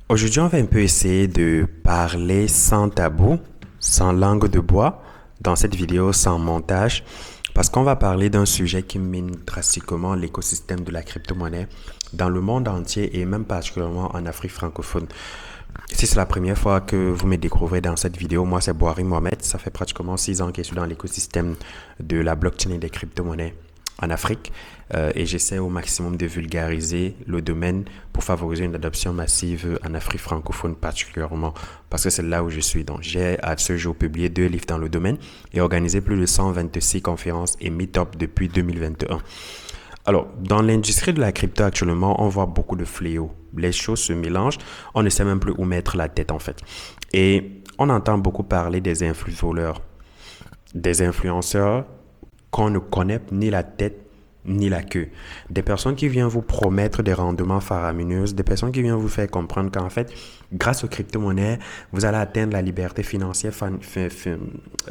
Aujourd'hui, on va un peu essayer de parler sans tabou, sans langue de bois, dans cette vidéo sans montage, parce qu'on va parler d'un sujet qui mine drastiquement l'écosystème de la crypto-monnaie dans le monde entier et même particulièrement en Afrique francophone. Si c'est la première fois que vous me découvrez dans cette vidéo, moi c'est Boari Mohamed. Ça fait pratiquement 6 ans que je suis dans l'écosystème de la blockchain et des crypto-monnaies en Afrique et j'essaie au maximum de vulgariser le domaine pour favoriser une adoption massive en Afrique francophone particulièrement parce que c'est là où je suis. Donc j'ai à ce jour publié 2 livres dans le domaine et organisé plus de 126 conférences et meet-up depuis 2021. Alors, dans l'industrie de la crypto actuellement, on voit beaucoup de fléaux. Les choses se mélangent, on ne sait même plus où mettre la tête en fait. Et on entend beaucoup parler des influenceurs, des influenceurs qu'on ne connaît ni la tête ni la queue. Des personnes qui viennent vous promettre des rendements faramineux, des personnes qui viennent vous faire comprendre qu'en fait, grâce aux crypto-monnaies, vous allez atteindre la liberté financière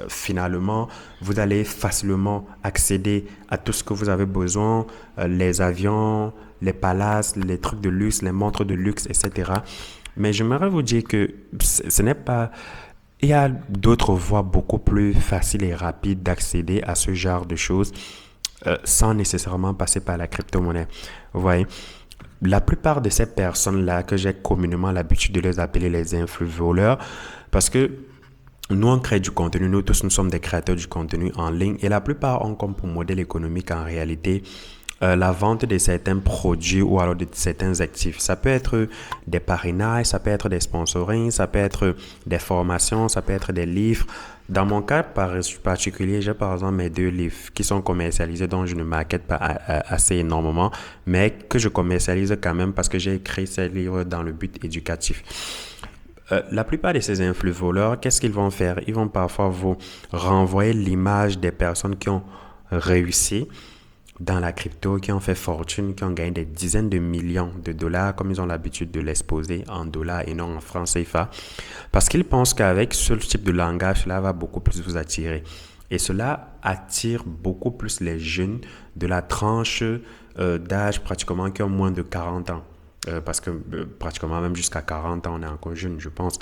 finalement, vous allez facilement accéder à tout ce que vous avez besoin, les avions, les palaces, les trucs de luxe, les montres de luxe, etc. Mais j'aimerais vous dire que ce n'est pas... Il y a d'autres voies beaucoup plus faciles et rapides d'accéder à ce genre de choses sans nécessairement passer par la crypto-monnaie. Vous voyez, la plupart de ces personnes-là que j'ai communément l'habitude de les appeler les influenceurs, parce que nous, on crée du contenu, nous tous, nous sommes des créateurs du contenu en ligne et la plupart ont comme pour modèle économique en réalité la vente de certains produits ou alors de certains actifs. Ça peut être des parrainages, ça peut être des sponsorings, ça peut être des formations, ça peut être des livres. Dans mon cas particulier, j'ai par exemple mes 2 livres qui sont commercialisés, dont je ne market pas assez énormément, mais que je commercialise quand même parce que j'ai écrit ces livres dans le but éducatif. La plupart de ces influenceurs, qu'est-ce qu'ils vont faire? Ils vont parfois vous renvoyer l'image des personnes qui ont réussi dans la crypto, qui ont fait fortune, qui ont gagné des dizaines de millions de dollars, comme ils ont l'habitude de l'exposer en dollars et non en francs CFA, parce qu'ils pensent qu'avec ce type de langage, cela va beaucoup plus vous attirer. Et cela attire beaucoup plus les jeunes de la tranche d'âge pratiquement qui ont moins de 40 ans. Parce que pratiquement même jusqu'à 40 ans, on est encore jeune, je pense.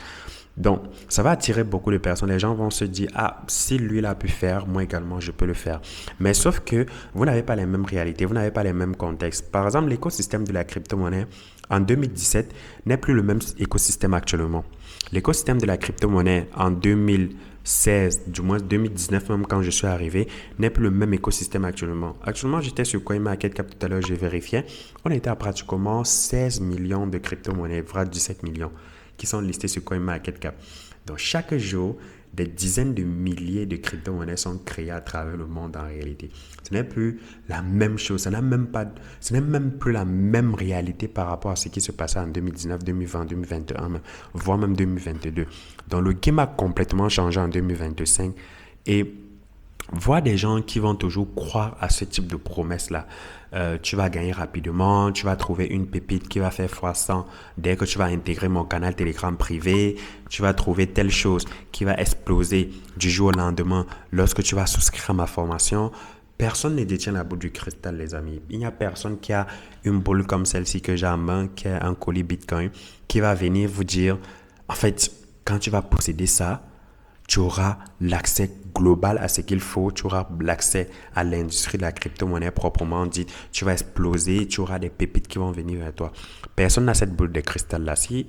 Donc, ça va attirer beaucoup de personnes. Les gens vont se dire, ah, si lui l'a pu faire, moi également, je peux le faire. Mais sauf que vous n'avez pas les mêmes réalités, vous n'avez pas les mêmes contextes. Par exemple, l'écosystème de la crypto-monnaie, en 2017, n'est plus le même écosystème actuellement. L'écosystème de la crypto-monnaie en 2016, du moins 2019 même quand je suis arrivé, n'est plus le même écosystème actuellement. Actuellement, j'étais sur CoinMarketCap tout à l'heure, j'ai vérifié. On était à pratiquement 16 millions de crypto-monnaies, voire 17 millions, qui sont listés sur CoinMarketCap. Donc, chaque jour, des dizaines de milliers de crypto-monnaies sont créées à travers le monde en réalité. Ce n'est plus la même chose, ce n'est même plus la même réalité par rapport à ce qui se passait en 2019, 2020, 2021, voire même 2022. Donc, le game a complètement changé en 2025 et voir des gens qui vont toujours croire à ce type de promesses-là. Tu vas gagner rapidement, tu vas trouver une pépite qui va faire fois 100 dès que tu vas intégrer mon canal Telegram privé, tu vas trouver telle chose qui va exploser du jour au lendemain lorsque tu vas souscrire à ma formation. Personne ne détient la boule du cristal, les amis. Il n'y a personne qui a une boule comme celle-ci que j'ai en main, qui a un colis Bitcoin, qui va venir vous dire, en fait, quand tu vas posséder ça, tu auras l'accès global à ce qu'il faut, tu auras l'accès à l'industrie de la crypto-monnaie proprement dite, tu vas exploser, tu auras des pépites qui vont venir vers toi. Personne n'a cette boule de cristal-là. Si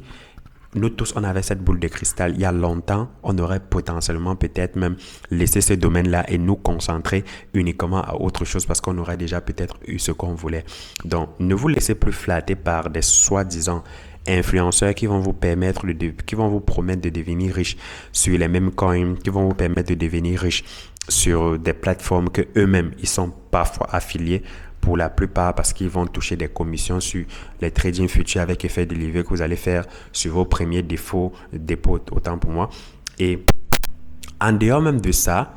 nous tous, on avait cette boule de cristal il y a longtemps, on aurait potentiellement peut-être même laissé ce domaine-là et nous concentrer uniquement à autre chose parce qu'on aurait déjà peut-être eu ce qu'on voulait. Donc, ne vous laissez plus flatter par des soi-disant influenceurs qui vont vous permettre qui vont vous promettre de devenir riche sur les mêmes coins, qui vont vous permettre de devenir riche sur des plateformes que eux-mêmes ils sont parfois affiliés pour la plupart parce qu'ils vont toucher des commissions sur les trading futurs avec effet de levier que vous allez faire sur vos premiers dépôts, autant pour moi. Et en dehors même de ça,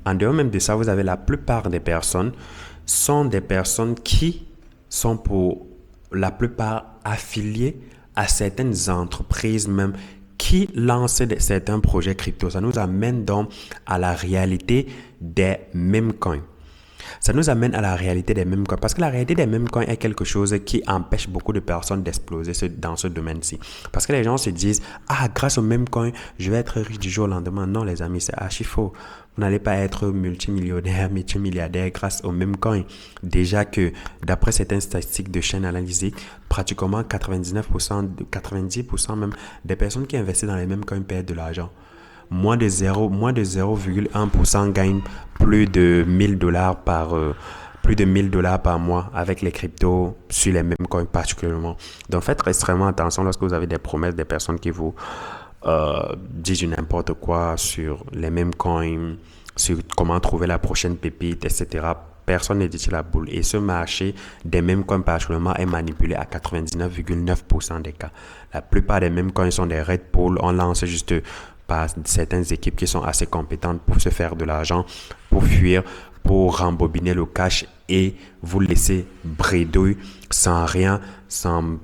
vous avez la plupart des personnes sont des personnes qui sont pour la plupart affiliées à certaines entreprises même qui lancent certains projets crypto. Ça nous amène donc à la réalité des meme coins. Ça nous amène à la réalité des meme coins parce que la réalité des meme coins est quelque chose qui empêche beaucoup de personnes d'exploser dans ce domaine-ci. Parce que les gens se disent, ah, grâce au meme coin, je vais être riche du jour au lendemain. Non, les amis, c'est archi faux. Vous n'allez pas être multimillionnaire, multimilliardaire grâce au meme coin. Déjà que, d'après certaines statistiques de chaînes analytiques, pratiquement 99%, 90% même des personnes qui investissent dans les meme coins perdent de l'argent. Moins de 0,1% gagnent plus de 1000 dollars par mois avec les cryptos sur les mêmes coins particulièrement. Donc faites extrêmement attention lorsque vous avez des promesses des personnes qui vous disent n'importe quoi sur les mêmes coins, sur comment trouver la prochaine pépite, etc. Personne n'est dit la boule. Et ce marché des mêmes coins particulièrement est manipulé à 99,9% des cas. La plupart des mêmes coins sont des red pools. On lance juste par certaines équipes qui sont assez compétentes pour se faire de l'argent, pour fuir, pour rembobiner le cash et vous laisser bredouille sans rien, sans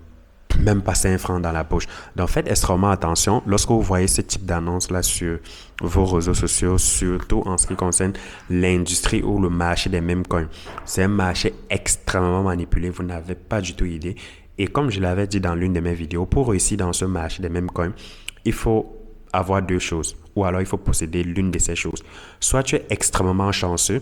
même pas 5 francs dans la poche. Donc faites extrêmement attention lorsque vous voyez ce type d'annonce-là sur vos réseaux sociaux, surtout en ce qui concerne l'industrie ou le marché des meme coins. C'est un marché extrêmement manipulé, vous n'avez pas du tout idée. Et comme je l'avais dit dans l'une de mes vidéos, pour réussir dans ce marché des meme coins, il faut avoir deux choses, ou alors il faut posséder l'une de ces choses. Soit tu es extrêmement chanceux,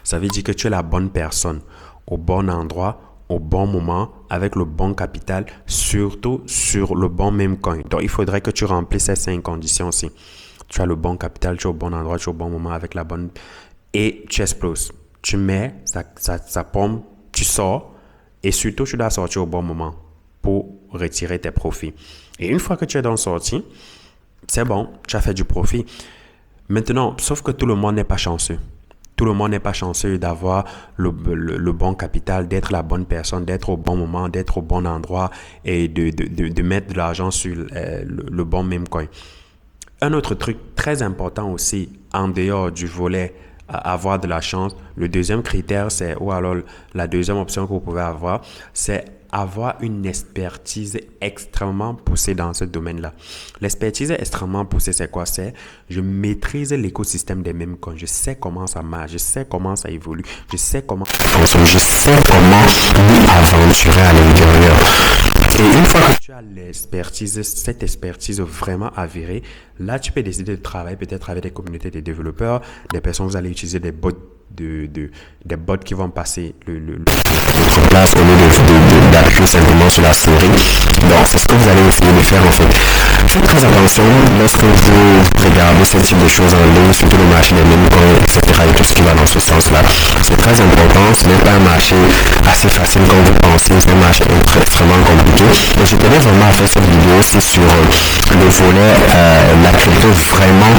ça veut dire que tu es la bonne personne, au bon endroit, au bon moment, avec le bon capital, surtout sur le bon meme coin. Donc il faudrait que tu remplisses ces 5 conditions-ci. Tu as le bon capital, tu es au bon endroit, tu es au bon moment, avec la bonne... Et tu exploses. Tu mets, ça pompe, tu sors, et surtout tu dois sortir au bon moment pour retirer tes profits. Et une fois que tu es dans la sortie, c'est bon, tu as fait du profit. Maintenant, sauf que tout le monde n'est pas chanceux. Tout le monde n'est pas chanceux d'avoir le bon capital, d'être la bonne personne, d'être au bon moment, d'être au bon endroit et de mettre de l'argent sur le bon meme coin. Un autre truc très important aussi, en dehors du volet avoir de la chance, le deuxième critère, c'est, ou alors la deuxième option que vous pouvez avoir, c'est avoir une expertise extrêmement poussée dans ce domaine-là. L'expertise extrêmement poussée, c'est quoi? C'est je maîtrise l'écosystème des meme coins. Je sais comment ça marche, je sais comment ça évolue, je sais comment m'y aventurer à l'intérieur. Et une fois que tu as l'expertise, cette expertise vraiment avérée, là, tu peux décider de travailler peut-être avec des communautés de développeurs, des personnes, vous allez utiliser des bots des bots qui vont passer votre place au lieu d'appuyer simplement sur la souris. Donc, c'est ce que vous allez essayer de faire en fait. Faites très attention lorsque vous regardez ce type de choses en ligne, surtout le marché des meme coins, etc. et tout ce qui va dans ce sens-là. C'est très important. Ce n'est pas un marché assez facile comme vous pensez. C'est un marché extrêmement compliqué. Et je tenais vraiment à faire cette vidéo aussi sur le volet la crypto vraiment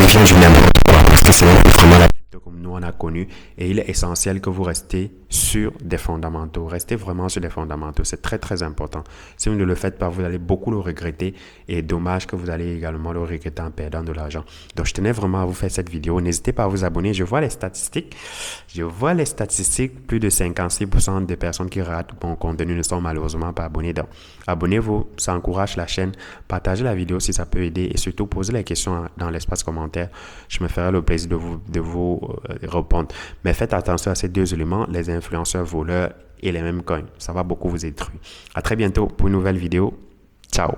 devient du n'importe quoi. Parce que c'est vraiment la comme nous on a connu et il est essentiel que vous restez sur des fondamentaux. Restez vraiment sur des fondamentaux, c'est très très important. Si vous ne le faites pas, vous allez beaucoup le regretter et dommage que vous allez également le regretter en perdant de l'argent. Donc je tenais vraiment à vous faire cette vidéo. N'hésitez pas à vous abonner. Je vois les statistiques. Plus de 56% des personnes qui regardent mon contenu ne sont malheureusement pas abonnés. Donc abonnez-vous, ça encourage la chaîne. Partagez la vidéo si ça peut aider et surtout posez les questions dans l'espace commentaire. Je me ferai le plaisir de vous répondre. Mais faites attention à ces deux éléments, les influenceurs voleurs et les meme coins. Ça va beaucoup vous détruire. À très bientôt pour une nouvelle vidéo. Ciao.